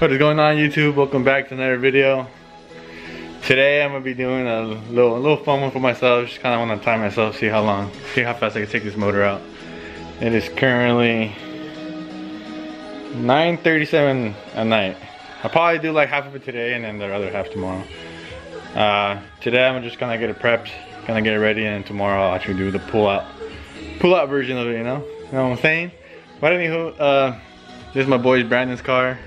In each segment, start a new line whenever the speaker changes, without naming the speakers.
What is going on, YouTube? Welcome back to another video. Today I'm gonna be doing a little fun one for myself. Just kind of want to time myself, see how fast I can take this motor out. It is currently 9:37 at night. I'll probably do like half of it today and then the other half tomorrow. Today I'm just gonna get it prepped, gonna get it ready, and tomorrow I'll actually do the pull out version of it. You know what I'm saying? But anywho, this is my boy Brandon's car.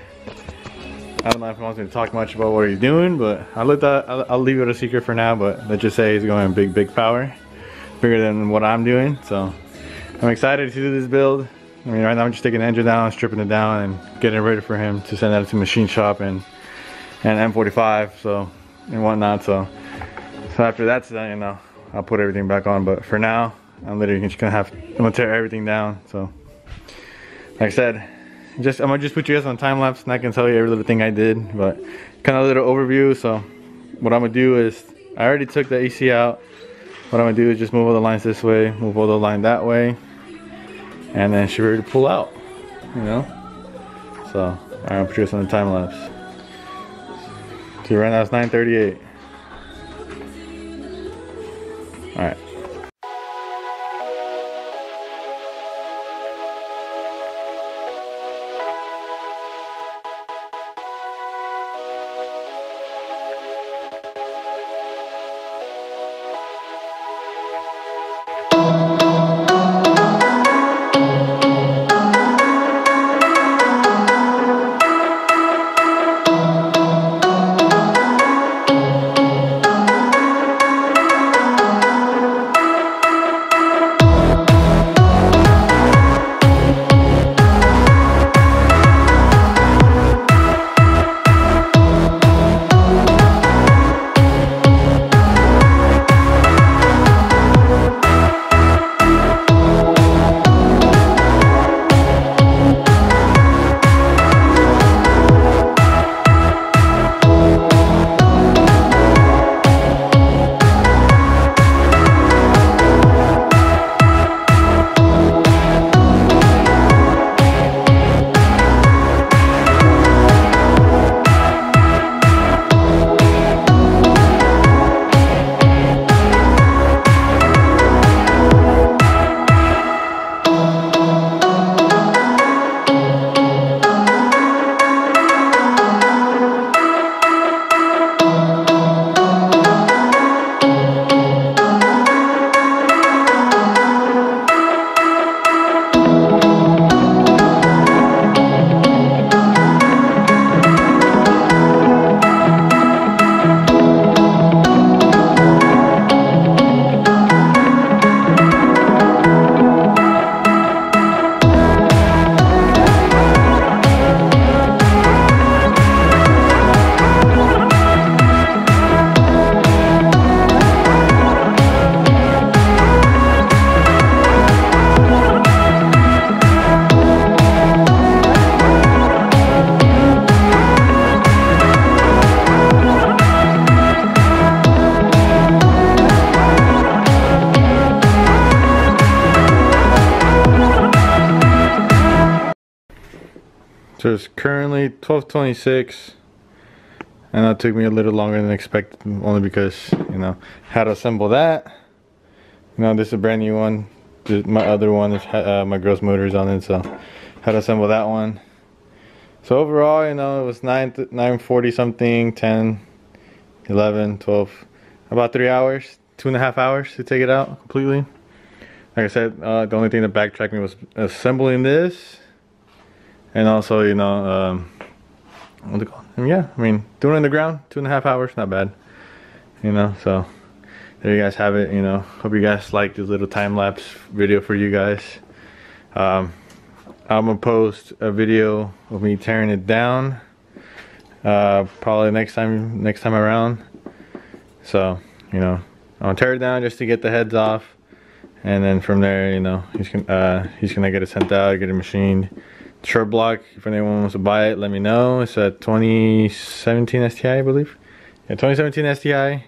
I don't know if he wants me to talk much about what he's doing, but I'll leave it a secret for now. But let's just say he's going big power, bigger than what I'm doing. So I'm excited to do this build. I mean, right now I'm just taking the engine down, stripping it down, and getting it ready for him to send that to machine shop and M45, so and whatnot. So after that's done, you know, I'll put everything back on. But for now, I'm literally just I'm gonna tear everything down. So like I said, I'm gonna just put you guys on time lapse and I can tell you every little thing I did, but kind of a little overview. So what I'm gonna do is, I already took the AC out. What I'm gonna do is just move all the lines this way, move all the line that way, and then she's ready to pull out, you know? So I'm gonna put you guys on the time lapse. See, right now it's 9:38. All right. So it's currently 12:26, and that took me a little longer than expected, only because, you know, had to assemble that. You know, this is a brand new one. My other one is my girl's motor's on it, so had to assemble that one. So overall, you know, it was 9:40 something, 10, 11, 12, about 3 hours, 2.5 hours to take it out completely. Like I said, the only thing that backtracked me was assembling this. And also, you know, what's it called? Yeah, I mean, doing it in the ground, 2.5 hours, not bad. You know, so there you guys have it. You know, hope you guys like this little time lapse video for you guys. I'm gonna post a video of me tearing it down, probably next time around. So, you know, I'm gonna tear it down just to get the heads off, and then from there, you know, he's gonna get it sent out, get it machined. Short block, if anyone wants to buy it, let me know. It's a 2017 STI, I believe. Yeah, 2017 STI,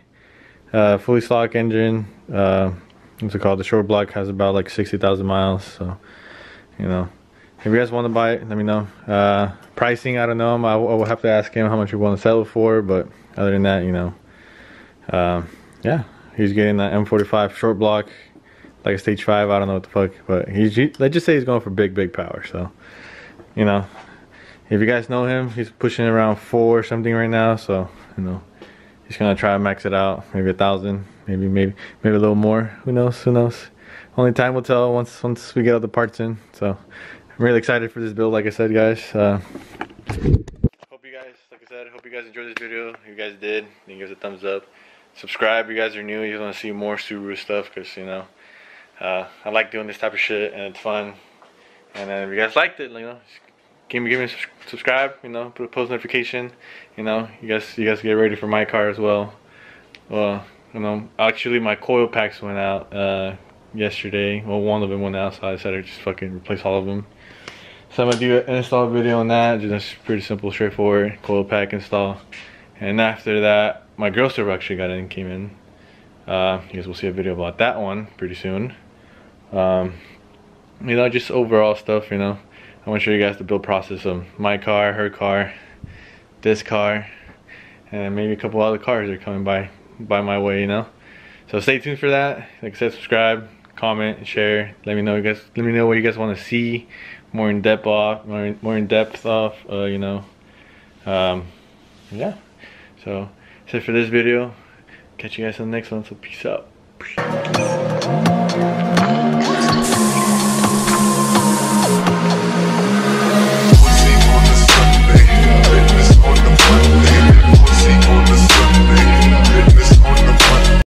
fully stock engine. What's it called? The short block has about like 60,000 miles. So, you know, if you guys want to buy it, let me know. Pricing, I don't know. I will have to ask him how much we want to sell it for, but other than that, you know, yeah, he's getting that M45 short block, like a stage 5. I don't know what the fuck, but let's just say he's going for big power. So, you know, if you guys know him, he's pushing around 4 or something right now. So, you know, he's gonna try to max it out, maybe 1,000, maybe a little more. Who knows? Who knows? Only time will tell once we get all the parts in. So I'm really excited for this build, like I said, guys. Hope you guys, like I said, hope you guys enjoyed this video. If you guys did, then give us a thumbs up. Subscribe if you guys are new. You want to see more Subaru stuff, because, you know, I like doing this type of shit and it's fun. And then if you guys liked it, you know, give me a subscribe. You know, put a post notification. You know, you guys get ready for my car as well. Well, you know, actually my coil packs went out yesterday. Well, one of them went out, so I decided to just fucking replace all of them. So I'm gonna do an install video on that. Just pretty simple, straightforward coil pack install. And after that, my grill servo actually came in. You guys will see a video about that one pretty soon. You know, just overall stuff. You know, I want to show you guys the build process of my car, her car, this car, and maybe a couple other cars that are coming by my way. You know, so stay tuned for that. Like I said, subscribe, comment, share. Let me know what you guys want to see more in depth of. You know, yeah. So that's it for this video. Catch you guys on the next one. So peace out.